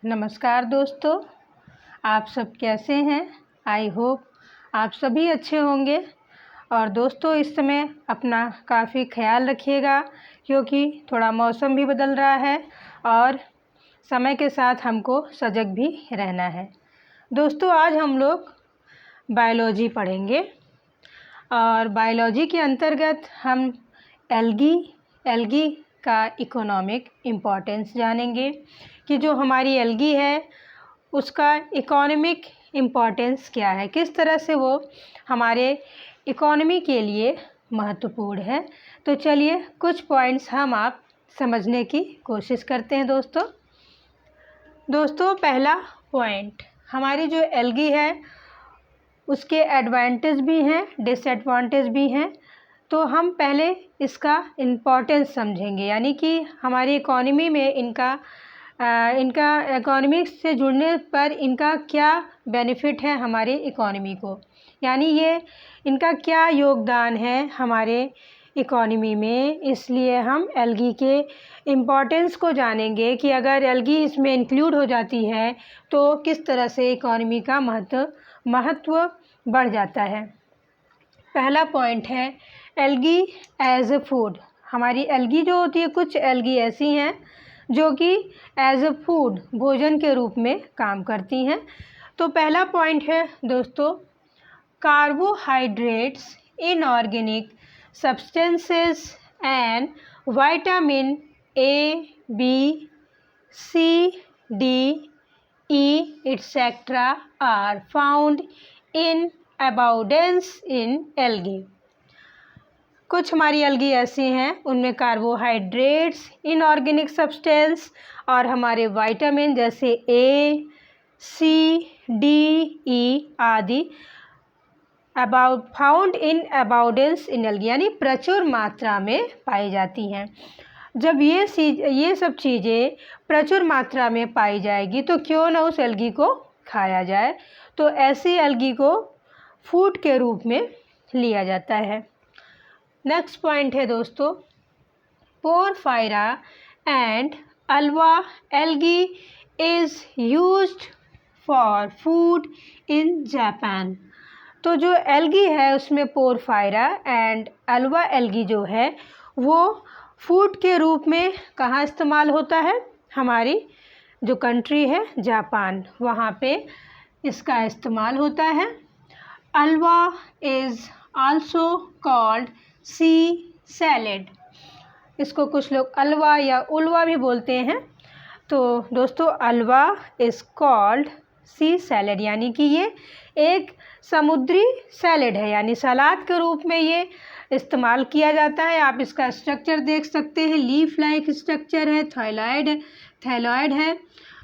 नमस्कार दोस्तों, आप सब कैसे हैं। आई होप आप सभी अच्छे होंगे। और दोस्तों, इस समय अपना काफ़ी ख्याल रखिएगा क्योंकि थोड़ा मौसम भी बदल रहा है और समय के साथ हमको सजग भी रहना है। दोस्तों, आज हम लोग बायोलॉजी पढ़ेंगे और बायोलॉजी के अंतर्गत हम एल्गी का इकोनॉमिक इम्पोर्टेंस जानेंगे कि जो हमारी एल्गी है उसका इकोनॉमिक इम्पोर्टेंस क्या है, किस तरह से वो हमारे इकोनॉमी के लिए महत्वपूर्ण है। तो चलिए कुछ पॉइंट्स हम आप समझने की कोशिश करते हैं। दोस्तों पहला पॉइंट, हमारी जो एल्गी है उसके एडवांटेज भी हैं, डिसएडवांटेज भी हैं। तो हम पहले इसका इम्पोर्टेंस समझेंगे, यानी कि हमारी इकोनॉमी में इनका इकोनॉमी से जुड़ने पर इनका क्या बेनिफिट है हमारी इकोनॉमी को, यानी ये इनका क्या योगदान है हमारे इकोनॉमी में। इसलिए हम एल्गी के इम्पोर्टेंस को जानेंगे कि अगर एल्गी इसमें इंक्लूड हो जाती है तो किस तरह से इकोनॉमी का महत्व बढ़ जाता है। पहला पॉइंट है एल्गी एज अ फूड। हमारी एल्गी जो होती है, कुछ एल्गी ऐसी हैं जो कि एज अ फूड, भोजन के रूप में काम करती हैं। तो पहला पॉइंट है दोस्तों, carbohydrates, inorganic substances and vitamin A, B, C, D, E etcetera are found in abundance in algae. कुछ हमारी एल्गी ऐसी हैं, उनमें कार्बोहाइड्रेट्स, इनऑर्गेनिक सब्सटेंस और हमारे विटामिन जैसे ए, सी, डी, ई आदि found in abundance in algae, यानी प्रचुर मात्रा में पाई जाती हैं। जब ये सब चीज़ें प्रचुर मात्रा में पाई जाएगी तो क्यों ना उस एल्गी को खाया जाए। तो ऐसी एल्गी को फूड के रूप में लिया जाता है। नेक्स्ट पॉइंट है दोस्तों, porphyra and Ulva algae is used for food in Japan. तो जो एल्गी है उसमें पोरफायरा एंड अल्वा एल्गी जो है वो फूड के रूप में कहाँ इस्तेमाल होता है, हमारी जो कंट्री है जापान, वहाँ पे इसका इस्तेमाल होता है। Ulva is also called sea salad. इसको कुछ लोग अलवा या उलवा भी बोलते हैं। तो दोस्तों, अलवा इज़ कॉल्ड सी सैलेड, यानी कि ये एक समुद्री सैलेड है, यानी सलाद के रूप में ये इस्तेमाल किया जाता है। आप इसका स्ट्रक्चर देख सकते हैं, लीफ लाइक स्ट्रक्चर है, थैलॉइड है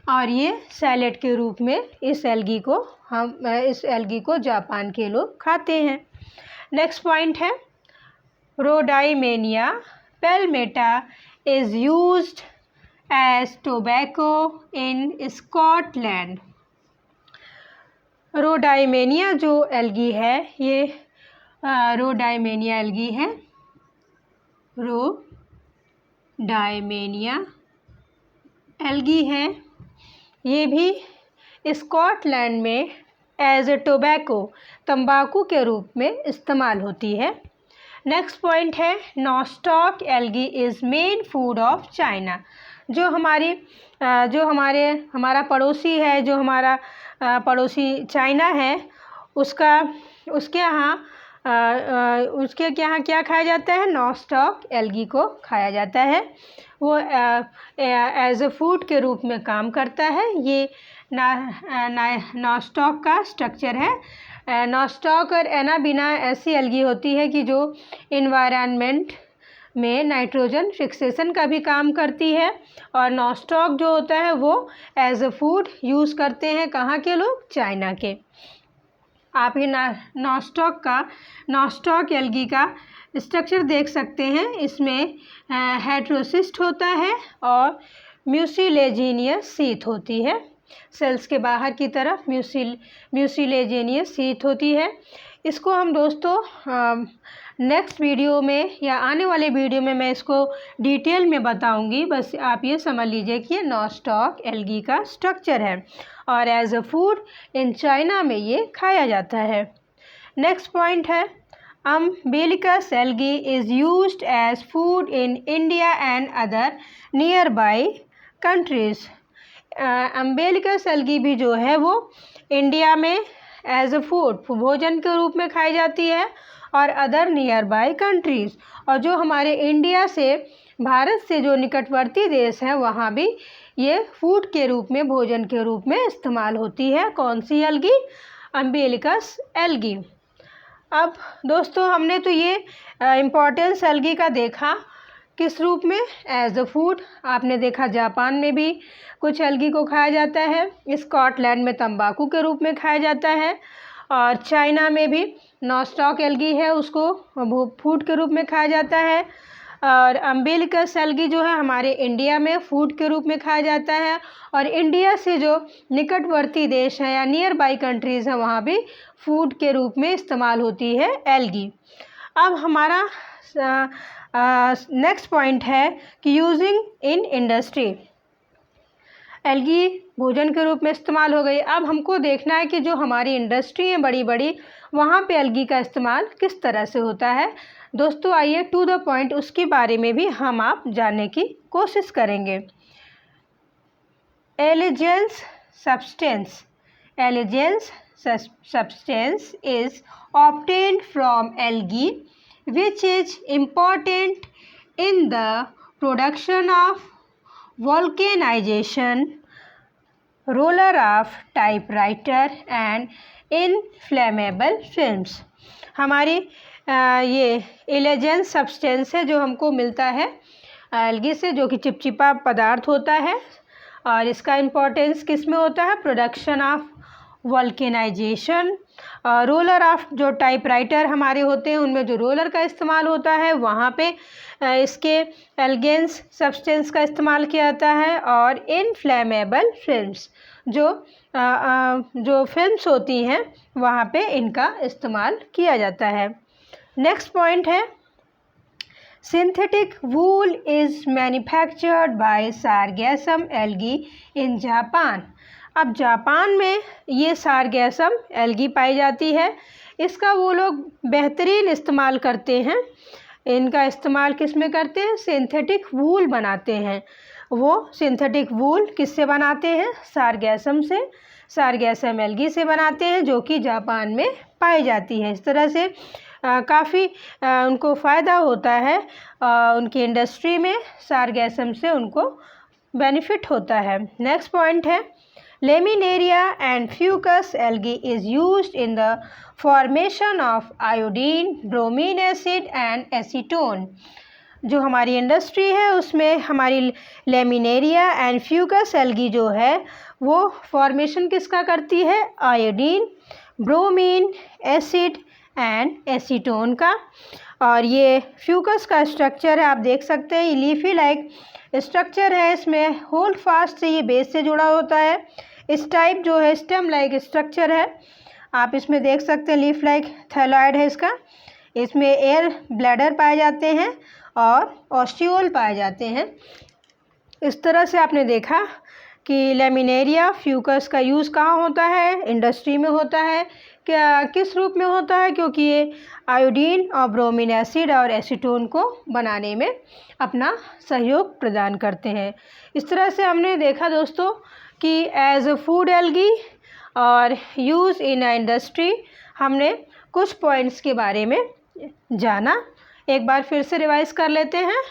और ये सैलेड के रूप में इस एल्गी को जापान के लोग खाते हैं। नेक्स्ट पॉइंट है Rhodymenia palmata is used as tobacco in Scotland। रोडाइमेनिया जो एल्गी है, ये रोडाइमेनिया एल्गी है, रोडाइमेनिया एल्गी है, ये भी स्कॉटलैंड में एज ए टोबैको, तंबाकू के रूप में इस्तेमाल होती है। नेक्स्ट पॉइंट है nostoc algae is main food of China. जो हमारा पड़ोसी है, जो हमारा पड़ोसी चाइना है, उसके यहाँ क्या खाया जाता है, नॉस्टॉक एल्गी को खाया जाता है। वो एज ए फूड के रूप में काम करता है। ये नॉस्टॉक का स्ट्रक्चर है। नॉस्टॉक और एनाबिना ऐसी एल्गी होती है कि जो इन्वायरमेंट में नाइट्रोजन फिक्सेशन का भी काम करती है। और नॉस्टॉक जो होता है वो एज अ फूड यूज़ करते हैं, कहाँ के लोग, चाइना के। आप ये नॉस्टॉक एल्गी का स्ट्रक्चर देख सकते हैं। इसमें हेट्रोसिस्ट होता है और म्यूसिलेजिनियस शीथ होती है। सेल्स के बाहर की तरफ म्यूसिलेजिनियस शीथ होती है। इसको हम दोस्तों नेक्स्ट वीडियो में या आने वाले वीडियो में मैं इसको डिटेल में बताऊंगी। बस आप ये समझ लीजिए कि ये नॉस्टॉक एल्गी का स्ट्रक्चर है और as a food in China में ये खाया जाता है। नेक्स्ट पॉइंट है umbilicus algae is used as food in India and other nearby countries. Umbilicus algae भी जो है वो इंडिया में एज अ फूड भोजन के रूप में खाई जाती है और अदर नियर बाई कंट्रीज़, और जो हमारे इंडिया से भारत से जो निकटवर्ती देश हैं वहाँ भी ये फूड के रूप में भोजन के रूप में इस्तेमाल होती है। कौन सी एल्गी? Umbilicus algae. अब दोस्तों हमने तो ये इम्पोर्टेंस एल्गी का देखा किस रूप में, एज अ फूड। आपने देखा जापान में भी कुछ एल्गी को खाया जाता है, स्कॉटलैंड में तंबाकू के रूप में खाया जाता है और चाइना में भी नॉस्टॉक एल्गी है उसको फूड के रूप में खाया जाता है। और अम्बिलिकस एल्गी जो है हमारे इंडिया में फूड के रूप में खाया जाता है और इंडिया से जो निकटवर्ती देश हैं या नियर बाई कंट्रीज़ हैं वहाँ भी फूड के रूप में इस्तेमाल होती है एल्गी। अब हमारा नेक्स्ट पॉइंट है कि यूजिंग इन इंडस्ट्री। एल्गी भोजन के रूप में इस्तेमाल हो गई। अब हमको देखना है कि जो हमारी इंडस्ट्री है बड़ी बड़ी वहाँ पे एल्गी का इस्तेमाल किस तरह से होता है। दोस्तों आइए टू द पॉइंट उसके बारे में भी हम आप जानने की कोशिश करेंगे। Allegiance substance. Allegiance substance is obtained from algae which is important in the production of vulcanization, roller of typewriter and inflammable films। हमारी ये एलिजेंस सब्सटेंस है जो हमको मिलता है एल्गी से, जो कि चिपचिपा पदार्थ होता है और इसका इम्पोर्टेंस किस में होता है? Production of vulcanization. Roller of जो टाइपराइटर हमारे होते हैं उनमें जो रोलर का इस्तेमाल होता है वहाँ पे इसके एलिजेंस सब्सटेंस का इस्तेमाल किया जाता है। और इनफ्लेमेबल फिल्म्स जो फिल्म्स होती हैं वहाँ पे इनका इस्तेमाल किया जाता है। नेक्स्ट पॉइंट है synthetic wool is manufactured by Sargassum algae in Japan. अब जापान में ये सारगैसम एल्गी पाई जाती है, इसका वो लोग बेहतरीन इस्तेमाल करते हैं। इनका इस्तेमाल किस में करते हैं? सिंथेटिक वूल बनाते हैं। वो सिंथेटिक वूल किससे बनाते हैं? सारगैसम से, सारगैसम एल्गी से बनाते हैं जो कि जापान में पाई जाती है। इस तरह से काफ़ी उनको फ़ायदा होता है, उनकी इंडस्ट्री में सारगैसम से उनको बेनिफिट होता है। नेक्स्ट पॉइंट है Laminaria and fucus algae is used in the formation of iodine, bromine acid and acetone। जो हमारी इंडस्ट्री है उसमें हमारी लेमिनेरिया एंड फ्यूकस एल्गी जो है वो फॉर्मेशन किसका करती है? Iodine, bromine, acid and acetone का। और ये फ्यूकस का स्ट्रक्चर है, आप देख सकते हैं ये लीफी लाइक स्ट्रक्चर है, इसमें होल्ड फास्ट से ये बेस से जुड़ा होता है। इस टाइप जो है स्टेम लाइक स्ट्रक्चर है, आप इसमें देख सकते हैं लीफ लाइक थैलॉइड है इसका। इसमें एयर ब्लैडर पाए जाते हैं और ऑस्टियोल पाए जाते हैं। इस तरह से आपने देखा कि लेमिनेरिया फ्यूकस का यूज़ कहाँ होता है? इंडस्ट्री में होता है। क्या किस रूप में होता है? क्योंकि ये आयोडीन और ब्रोमीन एसिड और एसीटोन को बनाने में अपना सहयोग प्रदान करते हैं। इस तरह से हमने देखा दोस्तों कि एज अ फूड एल्गी और यूज़ इन अ इंडस्ट्री हमने कुछ पॉइंट्स के बारे में जाना। एक बार फिर से रिवाइज कर लेते हैं।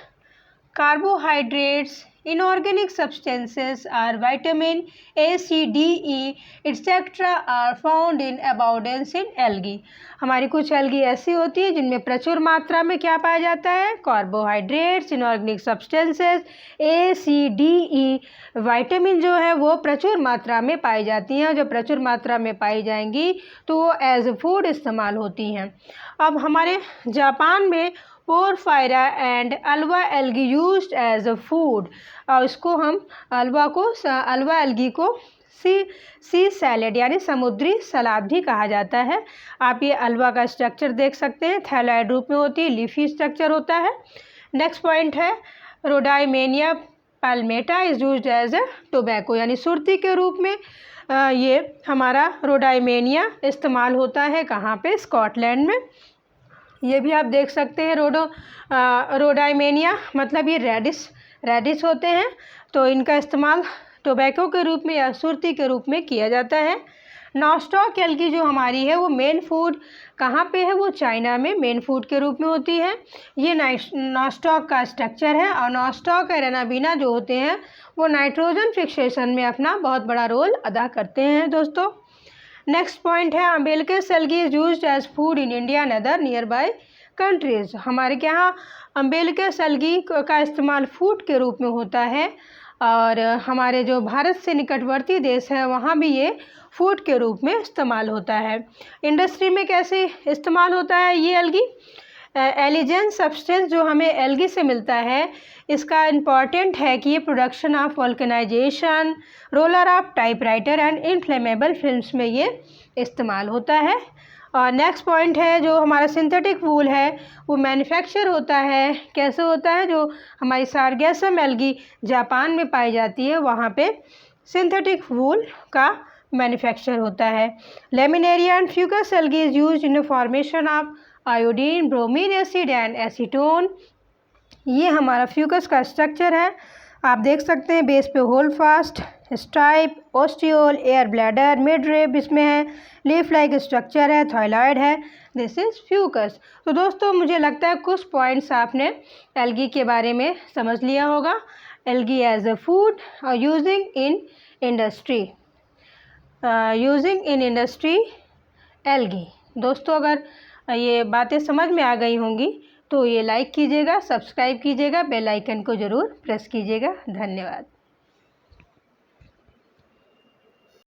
Carbohydrates, inorganic substances are vitamin A, C, D, E etc. are found in abundance in algae। हमारी कुछ एल्गी ऐसी होती है जिनमें प्रचुर मात्रा में क्या पाया जाता है? Carbohydrates, inorganic substances A, C, D, E vitamin जो है वो प्रचुर मात्रा में पाई जाती हैं। जब प्रचुर मात्रा में पाई जाएंगी तो वो एज फूड इस्तेमाल होती हैं। अब हमारे जापान में Porphyra and Ulva algae used as a food, और इसको हम अल्वा एल्गी को सी सैलेड यानी समुद्री सलाद भी कहा जाता है। आप ये अल्वा का स्ट्रक्चर देख सकते हैं, थैलॉइड रूप में होती है, लीफी स्ट्रक्चर होता है। नेक्स्ट पॉइंट है Rhodymenia palmata is used as a tobacco यानी सुर्ती के रूप में ये हमारा रोडाइमेनिया इस्तेमाल होता है। कहाँ पे? स्कॉटलैंड में। ये भी आप देख सकते हैं रोडाइमेनिया मतलब ये रेडिस होते हैं, तो इनका इस्तेमाल टोबैको के रूप में या सुर्ती के रूप में किया जाता है। नॉस्टॉक एल्गी जो हमारी है वो मेन फूड कहाँ पे है? वो चाइना में मेन फूड के रूप में होती है। ये नॉस्टॉक का स्ट्रक्चर है और नॉस्टॉक एरेनाबीना जो होते हैं वो नाइट्रोजन फिक्सेशन में अपना बहुत बड़ा रोल अदा करते हैं दोस्तों। नेक्स्ट पॉइंट है umbilicus algae is used as food in India and other nearby countries. हमारे के यहाँ अम्बिलिकस एल्गी का इस्तेमाल फूड के रूप में होता है और हमारे जो भारत से निकटवर्ती देश है वहाँ भी ये फूड के रूप में इस्तेमाल होता है। इंडस्ट्री में कैसे इस्तेमाल होता है ये एल्गी? एलिजेंट सब्सटेंस जो हमें एल्गी से मिलता है इसका इम्पॉर्टेंट है कि ये production of vulcanization, roller of typewriter and inflammable films में ये इस्तेमाल होता है। और नेक्स्ट पॉइंट है जो हमारा सिंथेटिक वूल है वो मैन्युफैक्चर होता है। कैसे होता है? जो हमारी सारगेसम एल्गी जापान में पाई जाती है वहाँ पे सिंथेटिक वूल का मैन्युफैक्चर होता है। Laminaria and Fucus algae is used in the formation of iodine, bromine acid and acetone. ये हमारा फ्यूकस का स्ट्रक्चर है, आप देख सकते हैं बेस पे holdfast, stripe, ostiole, air bladder, midrib इसमें है, लीफ लाइक स्ट्रक्चर है, थायलॉइड है, दिस इज फ्यूकस। तो दोस्तों मुझे लगता है कुछ पॉइंट्स आपने एल्गी के बारे में समझ लिया होगा। एल्गी एज अ फूड और यूजिंग इन इंडस्ट्री एल्गी। दोस्तों अगर ये बातें समझ में आ गई होंगी तो ये लाइक कीजिएगा, सब्सक्राइब कीजिएगा, बेल आइकन को ज़रूर प्रेस कीजिएगा। धन्यवाद।